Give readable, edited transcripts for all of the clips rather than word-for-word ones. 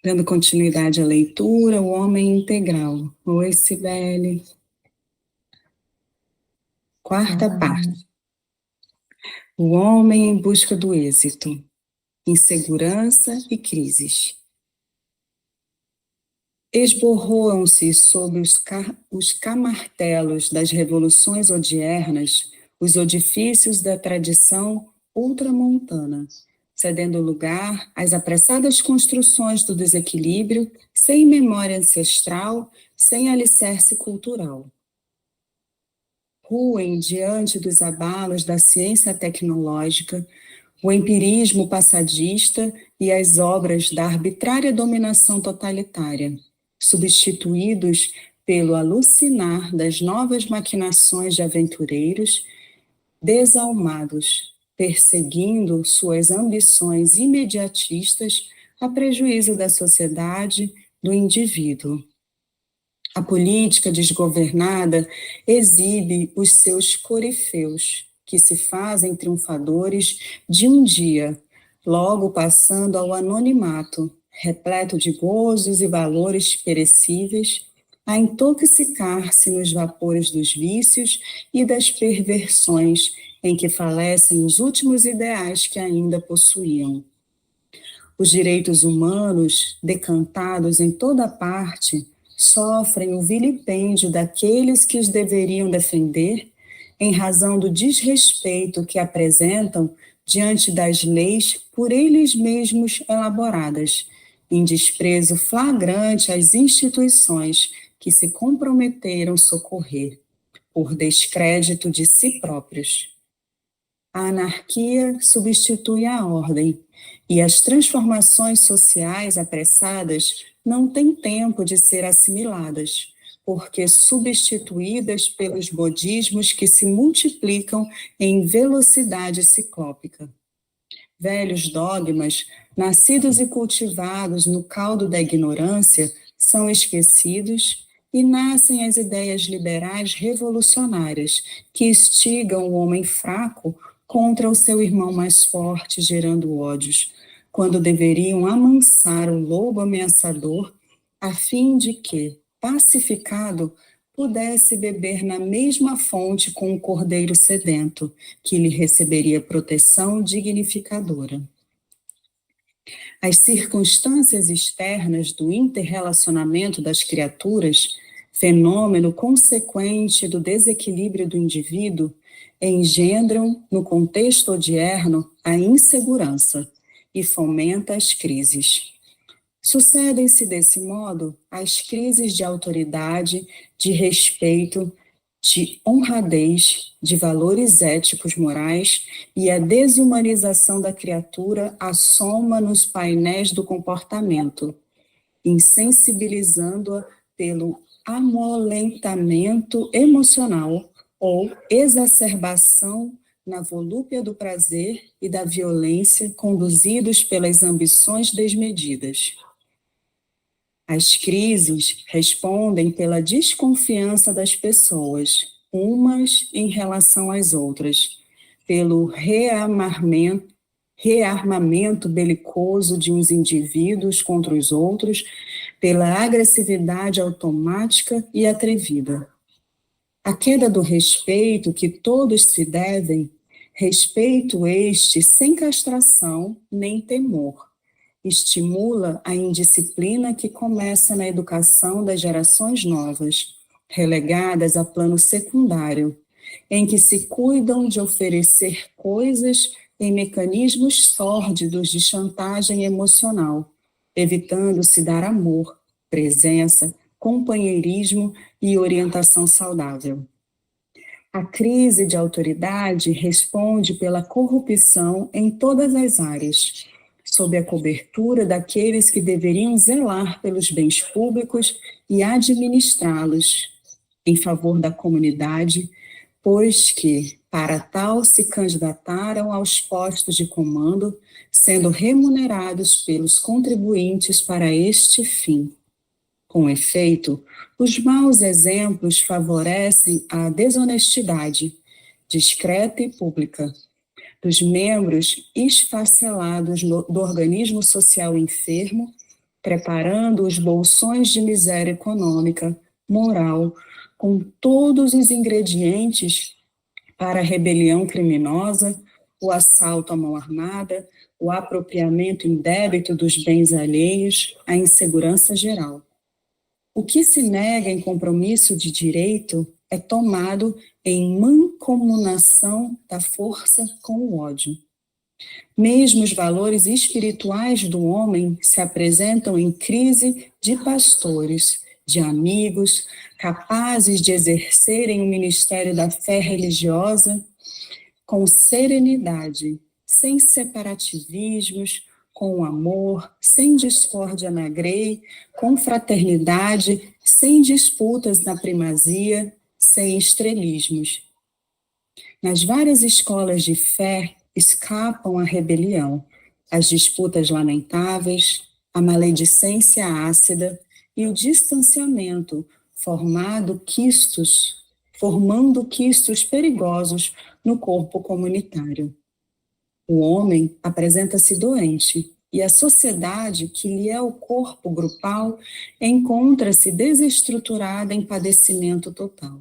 Dando continuidade à leitura, o homem integral. Oi, Cibele. Quarta parte. O homem em busca do êxito. Insegurança e crises. Esborroam-se sob os camartelos das revoluções odiernas os edifícios da tradição ultramontana, cedendo lugar às apressadas construções do desequilíbrio, sem memória ancestral, sem alicerce cultural. Ruem diante dos abalos da ciência tecnológica, o empirismo passadista e as obras da arbitrária dominação totalitária, substituídos pelo alucinar das novas maquinações de aventureiros desalmados, perseguindo suas ambições imediatistas a prejuízo da sociedade, do indivíduo. A política desgovernada exibe os seus corifeus, que se fazem triunfadores de um dia, logo passando ao anonimato, repleto de gozos e valores perecíveis, a intoxicar-se nos vapores dos vícios e das perversões em que falecem os últimos ideais que ainda possuíam. Os direitos humanos, decantados em toda parte, sofrem o vilipêndio daqueles que os deveriam defender, em razão do desrespeito que apresentam diante das leis por eles mesmos elaboradas, em desprezo flagrante às instituições que se comprometeram socorrer, por descrédito de si próprios. A anarquia substitui a ordem, e as transformações sociais apressadas não têm tempo de ser assimiladas, porque substituídas pelos modismos que se multiplicam em velocidade ciclópica. Velhos dogmas, nascidos e cultivados no caldo da ignorância, são esquecidos e nascem as ideias liberais revolucionárias, que instigam o homem fraco contra o seu irmão mais forte, gerando ódios, quando deveriam amansar o lobo ameaçador, a fim de que, pacificado, pudesse beber na mesma fonte com o cordeiro sedento, que lhe receberia proteção dignificadora. As circunstâncias externas do interrelacionamento das criaturas, fenômeno consequente do desequilíbrio do indivíduo, engendram, no contexto odierno, a insegurança e fomenta as crises. Sucedem-se, desse modo, as crises de autoridade, de respeito, de honradez, de valores éticos morais, e a desumanização da criatura assoma nos painéis do comportamento, insensibilizando-a pelo amolentamento emocional ou exacerbação na volúpia do prazer e da violência conduzidos pelas ambições desmedidas. As crises respondem pela desconfiança das pessoas, umas em relação às outras, pelo rearmamento belicoso de uns indivíduos contra os outros, pela agressividade automática e atrevida. A queda do respeito que todos se devem, respeito este sem castração nem temor, estimula a indisciplina que começa na educação das gerações novas, relegadas a plano secundário, em que se cuidam de oferecer coisas em mecanismos sórdidos de chantagem emocional, evitando-se dar amor, presença, companheirismo e orientação saudável. A crise de autoridade responde pela corrupção em todas as áreas, sob a cobertura daqueles que deveriam zelar pelos bens públicos e administrá-los em favor da comunidade, pois que, para tal, se candidataram aos postos de comando, sendo remunerados pelos contribuintes para este fim. Com efeito, os maus exemplos favorecem a desonestidade, discreta e pública, dos membros esfacelados do organismo social enfermo, preparando os bolsões de miséria econômica, moral, com todos os ingredientes para a rebelião criminosa, o assalto à mão armada, o apropriamento indébito dos bens alheios, a insegurança geral. O que se nega em compromisso de direito é tomado em mancomunação da força com o ódio. Mesmo os valores espirituais do homem se apresentam em crise de pastores, de amigos, capazes de exercerem o ministério da fé religiosa com serenidade, sem separativismos, com amor, sem discórdia na grei, com fraternidade, sem disputas na primazia, sem estrelismos. Nas várias escolas de fé escapam a rebelião, as disputas lamentáveis, a maledicência ácida e o distanciamento, formando quistos perigosos no corpo comunitário. O homem apresenta-se doente e a sociedade, que lhe é o corpo grupal, encontra-se desestruturada em padecimento total.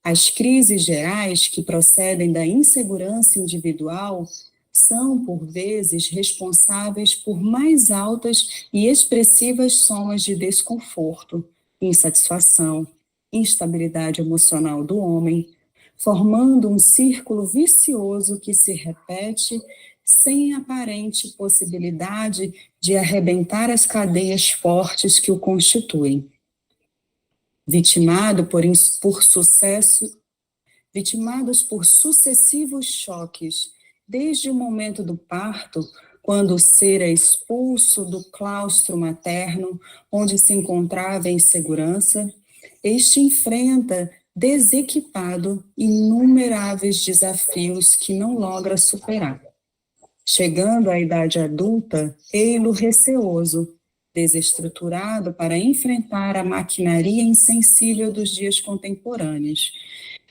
As crises gerais que procedem da insegurança individual são, por vezes, responsáveis por mais altas e expressivas somas de desconforto, insatisfação, instabilidade emocional do homem, formando um círculo vicioso que se repete sem aparente possibilidade de arrebentar as cadeias fortes que o constituem. Vitimados por sucessivos choques, desde o momento do parto, quando o ser é expulso do claustro materno, onde se encontrava em segurança, este enfrenta, desequipado, inumeráveis desafios que não logra superar. Chegando à idade adulta, ei-lo receoso, desestruturado para enfrentar a maquinaria insensível dos dias contemporâneos,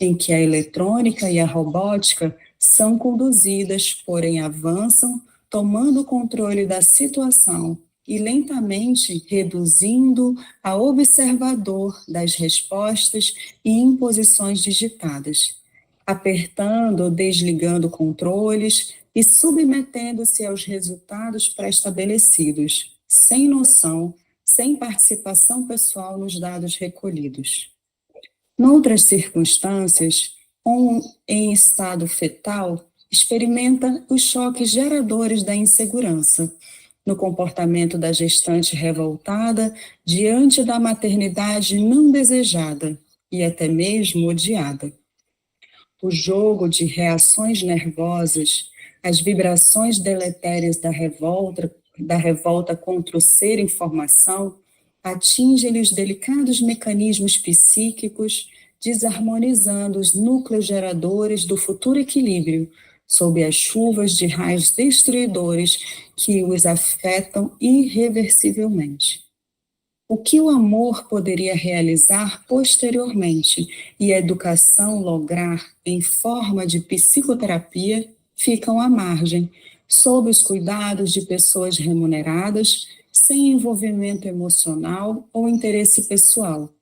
em que a eletrônica e a robótica são conduzidas, porém avançam, tomando o controle da situação e lentamente reduzindo a observador das respostas e imposições digitadas, apertando ou desligando controles e submetendo-se aos resultados pré-estabelecidos, sem noção, sem participação pessoal nos dados recolhidos. Noutras circunstâncias, em estado fetal, experimenta os choques geradores da insegurança, no comportamento da gestante revoltada diante da maternidade não desejada e até mesmo odiada. O jogo de reações nervosas, as vibrações deletérias da revolta contra o ser em formação, atingem-lhe os delicados mecanismos psíquicos, desarmonizando os núcleos geradores do futuro equilíbrio, sob as chuvas de raios destruidores que os afetam irreversivelmente. O que o amor poderia realizar posteriormente e a educação lograr em forma de psicoterapia ficam à margem, sob os cuidados de pessoas remuneradas, sem envolvimento emocional ou interesse pessoal,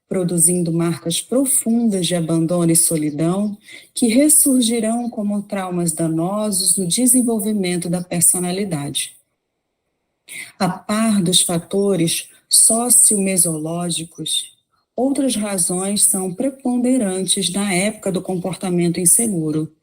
produzindo marcas profundas de abandono e solidão que ressurgirão como traumas danosos no desenvolvimento da personalidade. A par dos fatores sociomesológicos, outras razões são preponderantes na época do comportamento inseguro,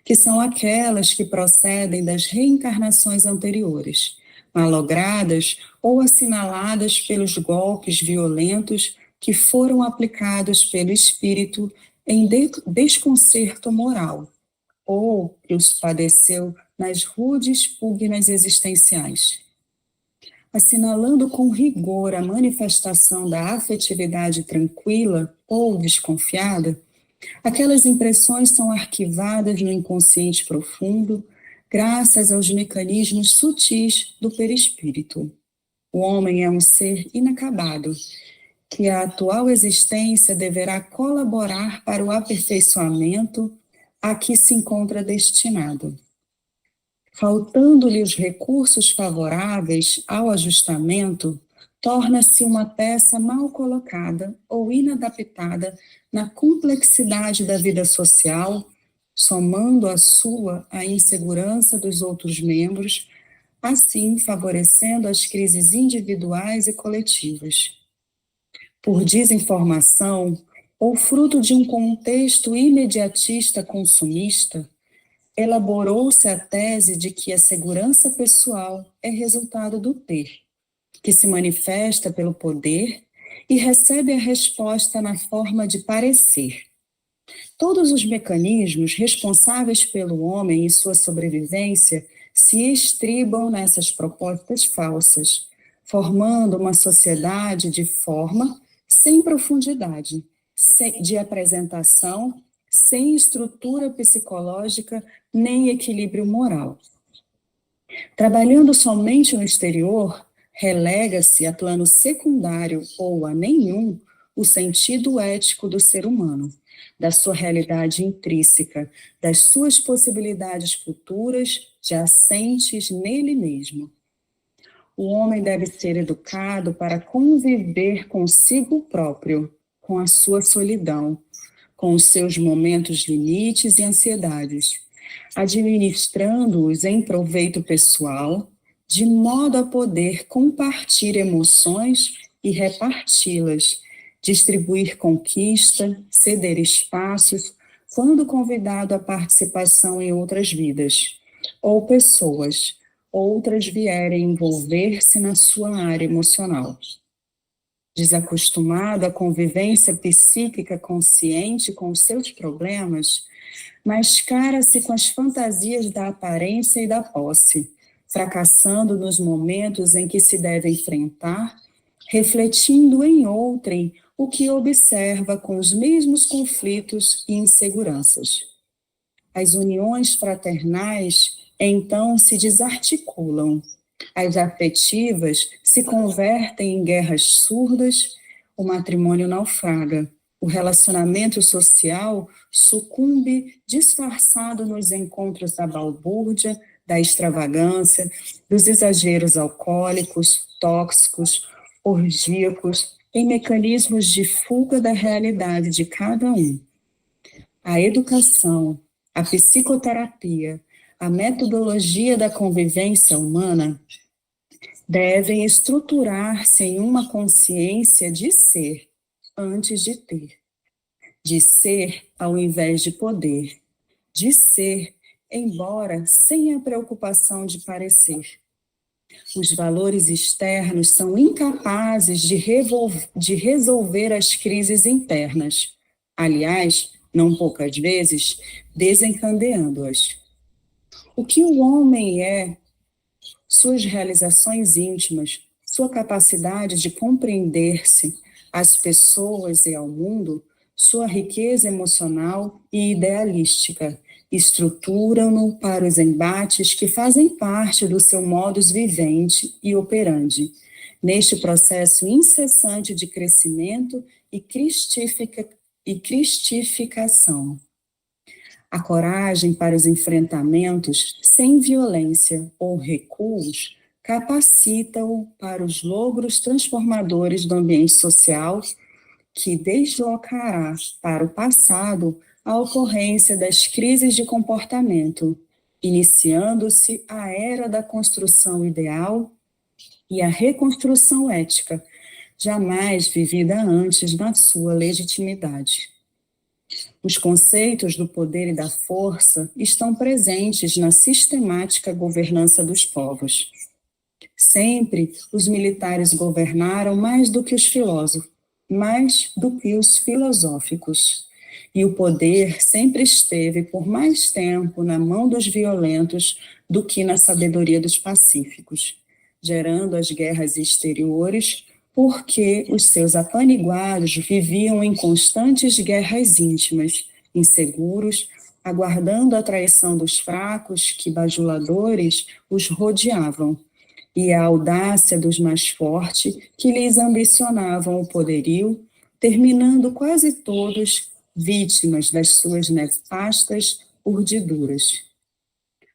que são aquelas que procedem das reencarnações anteriores, malogradas ou assinaladas pelos golpes violentos que foram aplicados pelo espírito em desconcerto moral, ou que os padeceu nas rudes pugnas existenciais. Assinalando com rigor a manifestação da afetividade tranquila ou desconfiada, aquelas impressões são arquivadas no inconsciente profundo, graças aos mecanismos sutis do perispírito. O homem é um ser inacabado, que a atual existência deverá colaborar para o aperfeiçoamento a que se encontra destinado. Faltando-lhe os recursos favoráveis ao ajustamento, torna-se uma peça mal colocada ou inadaptada na complexidade da vida social, somando a sua a insegurança dos outros membros, assim favorecendo as crises individuais e coletivas. Por desinformação ou fruto de um contexto imediatista consumista, elaborou-se a tese de que a segurança pessoal é resultado do ter, que se manifesta pelo poder e recebe a resposta na forma de parecer. Todos os mecanismos responsáveis pelo homem e sua sobrevivência se estribam nessas propostas falsas, formando uma sociedade de forma sem profundidade, de apresentação, sem estrutura psicológica nem equilíbrio moral. Trabalhando somente no exterior, relega-se a plano secundário ou a nenhum o sentido ético do ser humano, da sua realidade intrínseca, das suas possibilidades futuras jacentes nele mesmo. O homem deve ser educado para conviver consigo próprio, com a sua solidão, com os seus momentos limites e ansiedades, administrando-os em proveito pessoal, de modo a poder compartilhar emoções e reparti-las, distribuir conquista, ceder espaços, quando convidado à participação em outras vidas, ou pessoas, outras vierem envolver-se na sua área emocional. Desacostumado à convivência psíquica consciente com os seus problemas, mascara-se com as fantasias da aparência e da posse, fracassando nos momentos em que se deve enfrentar, refletindo em outrem o que observa com os mesmos conflitos e inseguranças. As uniões fraternais então se desarticulam, as afetivas se convertem em guerras surdas, o matrimônio naufraga, o relacionamento social sucumbe disfarçado nos encontros da balbúrdia, da extravagância, dos exageros alcoólicos, tóxicos, orgíacos, em mecanismos de fuga da realidade de cada um. A educação, a psicoterapia, a metodologia da convivência humana devem estruturar-se em uma consciência de ser, antes de ser ao invés de poder, de ser, embora sem a preocupação de parecer. Os valores externos são incapazes de resolver as crises internas, aliás, não poucas vezes, desencadeando-as. O que o homem é, suas realizações íntimas, sua capacidade de compreender-se, às pessoas e ao mundo, sua riqueza emocional e idealística, estruturam-no para os embates que fazem parte do seu modus vivendi e operandi, neste processo incessante de crescimento e cristificação. A coragem para os enfrentamentos sem violência ou recuos capacita-o para os logros transformadores do ambiente social, que deslocará para o passado a ocorrência das crises de comportamento, iniciando-se a era da construção ideal e a reconstrução ética, jamais vivida antes na sua legitimidade. Os conceitos do poder e da força estão presentes na sistemática governança dos povos. Sempre os militares governaram mais do que os filósofos, mais do que os filosóficos. E o poder sempre esteve por mais tempo na mão dos violentos do que na sabedoria dos pacíficos, gerando as guerras exteriores, porque os seus apaniguados viviam em constantes guerras íntimas, inseguros, aguardando a traição dos fracos que, bajuladores, os rodeavam, e a audácia dos mais fortes que lhes ambicionavam o poderio, terminando quase todos vítimas das suas nefastas urdiduras.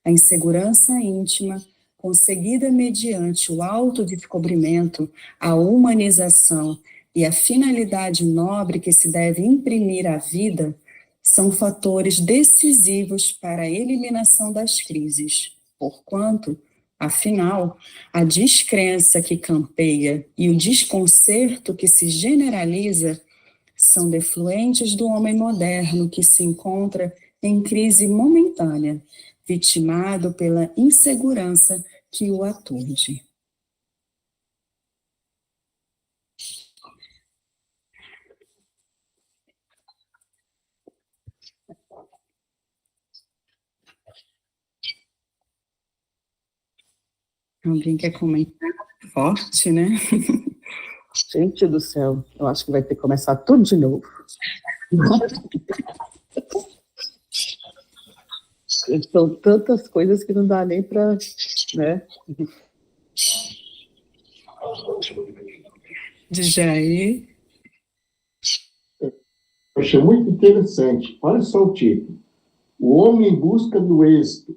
A insegurança íntima, conseguida mediante o autodescobrimento, a humanização e a finalidade nobre que se deve imprimir à vida, são fatores decisivos para a eliminação das crises, porquanto, afinal, a descrença que campeia e o desconcerto que se generaliza são defluentes do homem moderno que se encontra em crise momentânea, vitimado pela insegurança que o aturde. Alguém quer comentar? Forte, né? Gente do céu, eu acho que vai ter que começar tudo de novo. São tantas coisas que não dá nem para, né? De Jair. Eu achei muito interessante. Olha só o título. O homem em busca do êxito.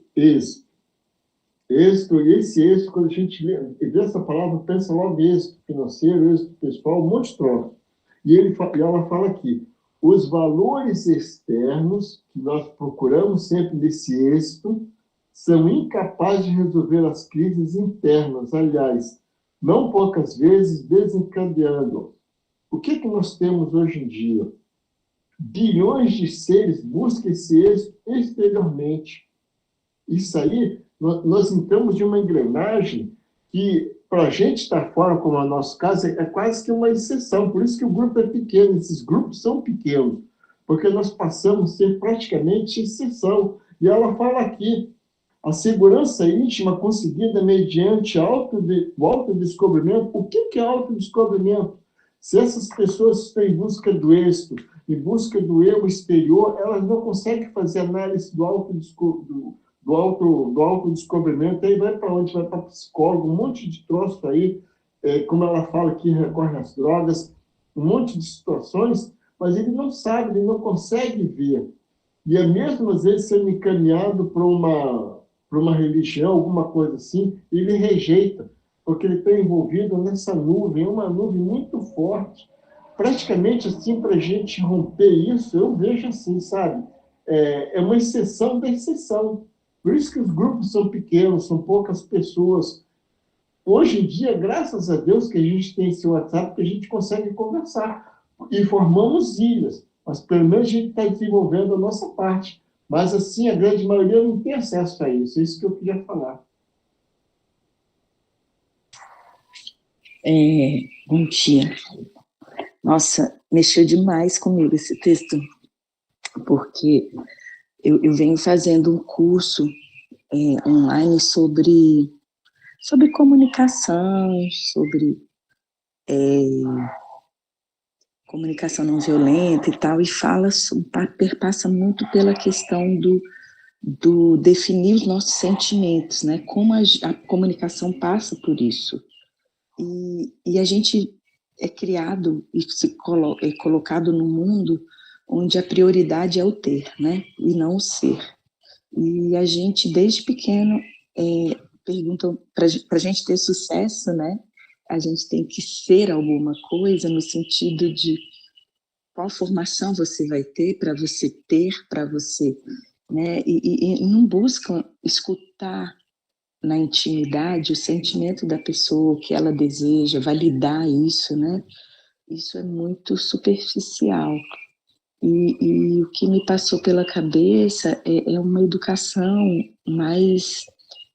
Êxito, e esse êxito, quando a gente vê essa palavra, pensa logo em êxito financeiro, êxito pessoal, um monte de troca. E ela fala aqui, os valores externos que nós procuramos sempre nesse êxito são incapazes de resolver as crises internas, aliás, não poucas vezes desencadeando. O que nós temos hoje em dia? Bilhões de seres buscam esse êxito exteriormente. Isso aí, nós entramos de uma engrenagem que, para a gente estar fora, como é o nosso caso, é quase que uma exceção. Por isso que o grupo é pequeno, esses grupos são pequenos, porque nós passamos a ser praticamente exceção. E ela fala aqui, a segurança íntima conseguida mediante o autodescobrimento. O que é autodescobrimento? Se essas pessoas estão em busca do êxito, em busca do eu exterior, elas não conseguem fazer análise do autodescobrimento, aí vai para onde? Vai para psicólogo, um monte de troço aí, como ela fala aqui, recorre às drogas, um monte de situações, mas ele não sabe, ele não consegue ver. E é mesmo, às vezes, sendo encaminhado para uma religião, alguma coisa assim, ele rejeita, porque ele está envolvido nessa nuvem, uma nuvem muito forte. Praticamente, assim, para a gente romper isso, eu vejo assim, sabe? É uma exceção da exceção. Por isso que os grupos são pequenos, são poucas pessoas. Hoje em dia, graças a Deus que a gente tem esse WhatsApp, que a gente consegue conversar. E formamos ilhas, mas pelo menos a gente está desenvolvendo a nossa parte. Mas, assim, a grande maioria não tem acesso a isso. É isso que eu queria falar. Bom dia. Nossa, mexeu demais comigo esse texto, porque eu venho fazendo um curso online sobre comunicação, sobre comunicação não violenta e tal, e perpassa muito pela questão do definir os nossos sentimentos, né? Como a comunicação passa por isso. E a gente é criado e é colocado no mundo onde a prioridade é o ter, né? E não o ser. E a gente, desde pequeno, perguntam, para a gente ter sucesso, né? A gente tem que ser alguma coisa no sentido de qual formação você vai ter, para você, né? E não buscam escutar na intimidade o sentimento da pessoa, o que ela deseja, validar isso, né? Isso é muito superficial. E o que me passou pela cabeça é uma educação mais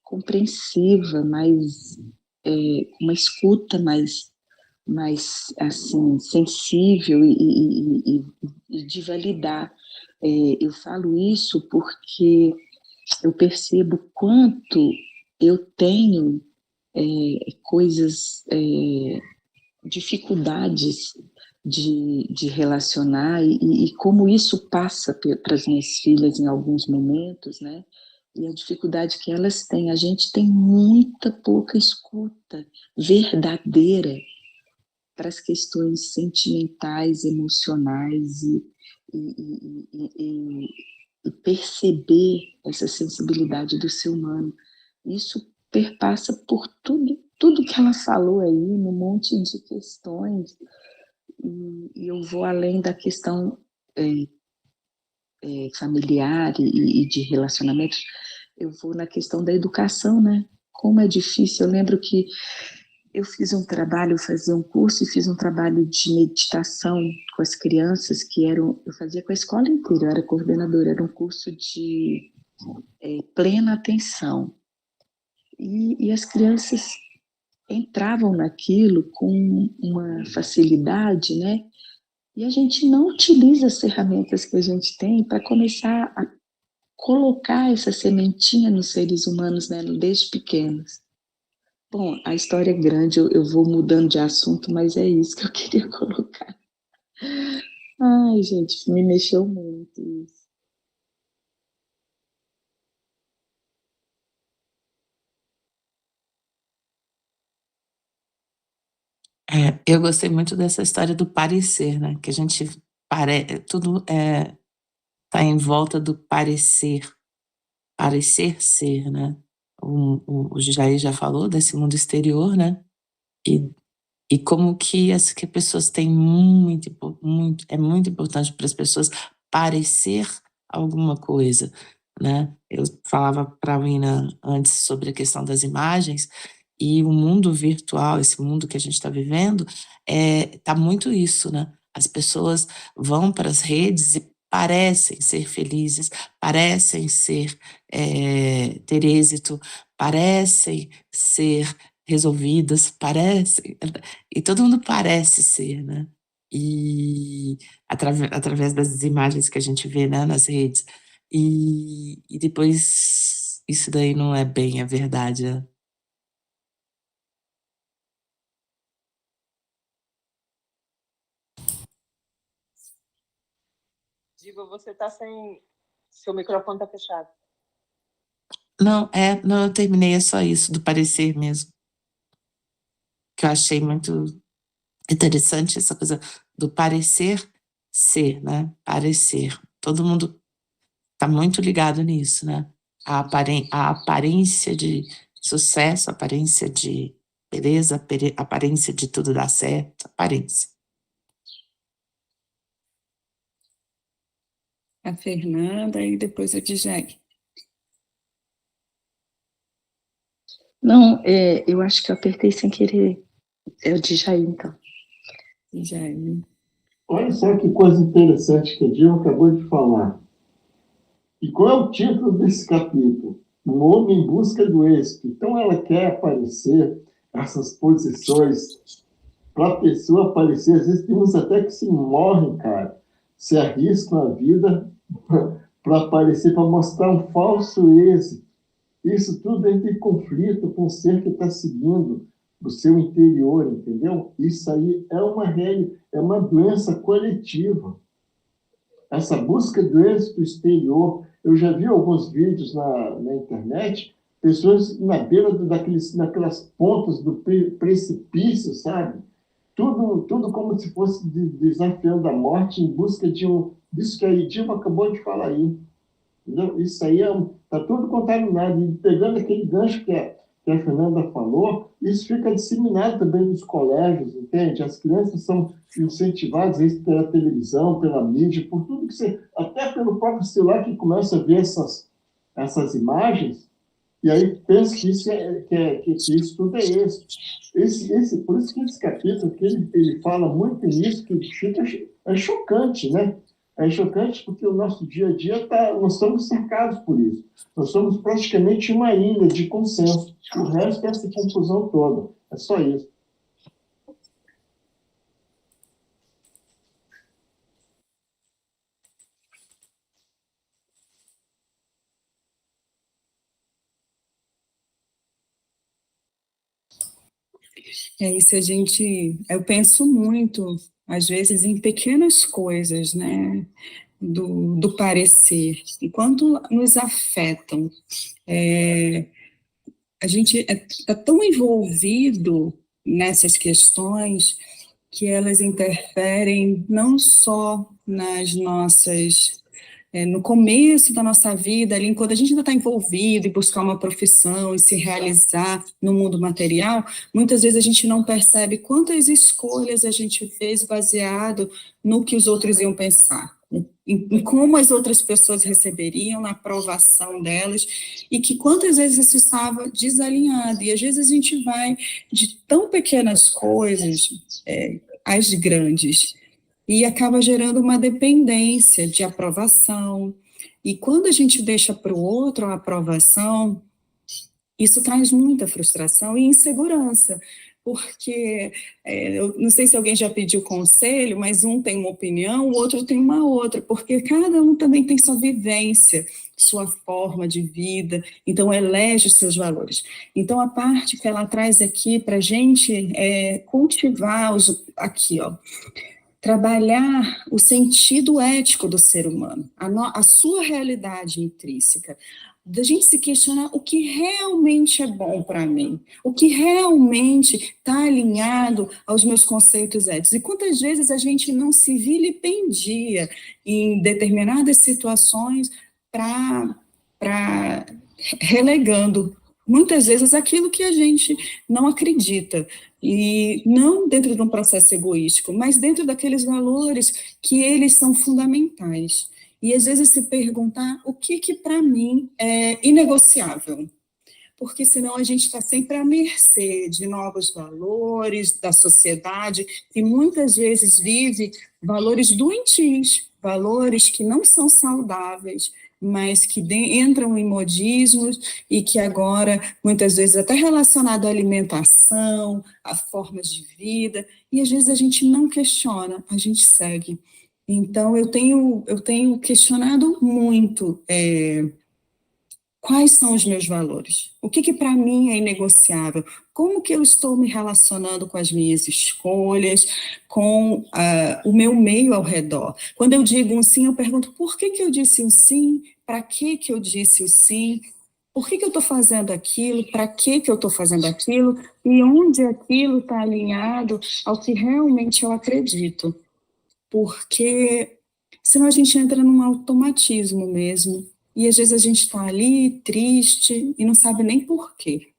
compreensiva, mais uma escuta mais assim, sensível e de validar. Eu falo isso porque eu percebo quanto eu tenho coisas, dificuldades de relacionar e como isso passa para as minhas filhas em alguns momentos, né? E a dificuldade que elas têm. A gente tem muita pouca escuta verdadeira para as questões sentimentais, emocionais e perceber essa sensibilidade do ser humano. Isso perpassa por tudo que ela falou aí, num monte de questões, e eu vou além da questão familiar e de relacionamentos, eu vou na questão da educação, né? Como é difícil. Eu lembro que eu fiz um trabalho, eu fazia um curso e fiz um trabalho de meditação com as crianças, eu fazia com a escola inteira, eu era coordenadora, era um curso de plena atenção. E as crianças entravam naquilo com uma facilidade, né? E a gente não utiliza as ferramentas que a gente tem para começar a colocar essa sementinha nos seres humanos, né, desde pequenos. Bom, a história é grande, eu vou mudando de assunto, mas é isso que eu queria colocar. Ai, gente, me mexeu muito isso. Eu gostei muito dessa história do parecer, né? Que a gente tudo tá em volta do parecer ser, né? O Jair já falou desse mundo exterior, né? E como que as pessoas têm é muito importante para as pessoas parecer alguma coisa, né? Eu falava para a Wina antes sobre a questão das imagens, e o mundo virtual, esse mundo que a gente está vivendo, tá muito isso, né? As pessoas vão para as redes e parecem ser felizes, parecem ter êxito, parecem ser resolvidas, parecem, e todo mundo parece ser, né? E através das imagens que a gente vê, né, nas redes, e depois isso daí não é bem a verdade, né? Diva, você tá sem... Seu microfone tá fechado. Não, eu terminei, é só isso, do parecer mesmo. Que eu achei muito interessante essa coisa do parecer ser, né? Parecer. Todo mundo tá muito ligado nisso, né? A aparência de sucesso, a aparência de beleza, a aparência de tudo dar certo, aparência. A Fernanda e depois a Djag. Não, eu acho que eu apertei sem querer. É o de Jair, então. Djag. Olha só que coisa interessante que a Dilma acabou de falar. E qual é o título desse capítulo? Um homem em busca do êxito. Então ela quer aparecer essas posições para a pessoa aparecer. Às vezes tem uns até que se morrem, cara, se arriscam a vida para aparecer, para mostrar um falso êxito. Isso tudo entra em conflito com o ser que está seguindo o seu interior, entendeu? Isso aí é uma doença coletiva. Essa busca do êxito exterior. Eu já vi alguns vídeos na internet, pessoas na beira daquelas pontas do precipício, sabe? Tudo como se fosse desafiando a morte em busca disso que a Edilma acabou de falar aí. Entendeu? Isso aí está tudo contaminado. E pegando aquele gancho que a Fernanda falou, isso fica disseminado também nos colégios, entende? As crianças são incentivadas a isso pela televisão, pela mídia, por tudo que você... Até pelo próprio celular que começa a ver essas imagens, e aí pensa que isso tudo é isso. Por isso que esse capítulo que ele fala muito nisso, que é chocante, né? É chocante porque o nosso dia a dia nós somos cercados por isso. Nós somos praticamente uma ilha de consenso. O resto é essa confusão toda. É só isso. Isso eu penso muito, às vezes, em pequenas coisas, né, do parecer, e quanto nos afetam. A gente está tão envolvido nessas questões que elas interferem não só nas nossas no começo da nossa vida, ali, quando a gente ainda está envolvido em buscar uma profissão e se realizar no mundo material, muitas vezes a gente não percebe quantas escolhas a gente fez baseado no que os outros iam pensar, em como as outras pessoas receberiam, na aprovação delas, e que quantas vezes isso estava desalinhado, e às vezes a gente vai de tão pequenas coisas às grandes, e acaba gerando uma dependência de aprovação. E quando a gente deixa para o outro a aprovação, isso traz muita frustração e insegurança, porque eu não sei se alguém já pediu conselho, mas um tem uma opinião, o outro tem uma outra, porque cada um também tem sua vivência, sua forma de vida, então elege os seus valores. Então a parte que ela traz aqui para a gente é cultivar aqui, ó, trabalhar o sentido ético do ser humano, a sua realidade intrínseca, da gente se questionar o que realmente é bom para mim, o que realmente está alinhado aos meus conceitos éticos. E quantas vezes a gente não se vilipendia em determinadas situações para relegando muitas vezes aquilo que a gente não acredita, e não dentro de um processo egoístico, mas dentro daqueles valores que eles são fundamentais. E às vezes se perguntar o que para mim é inegociável, porque senão a gente está sempre à mercê de novos valores da sociedade, que muitas vezes vive valores doentios, valores que não são saudáveis, mas que entram em modismos e que agora, muitas vezes, até relacionado à alimentação, a formas de vida, e às vezes a gente não questiona, a gente segue. Então, eu tenho questionado muito quais são os meus valores, o que para mim é inegociável, como que eu estou me relacionando com as minhas escolhas, com o meu meio ao redor. Quando eu digo um sim, eu pergunto por que eu disse um sim, para que eu disse o sim, por que eu estou fazendo aquilo, para que eu estou fazendo aquilo, e onde aquilo está alinhado ao que realmente eu acredito. Porque senão a gente entra num automatismo mesmo, e às vezes a gente está ali triste e não sabe nem por quê.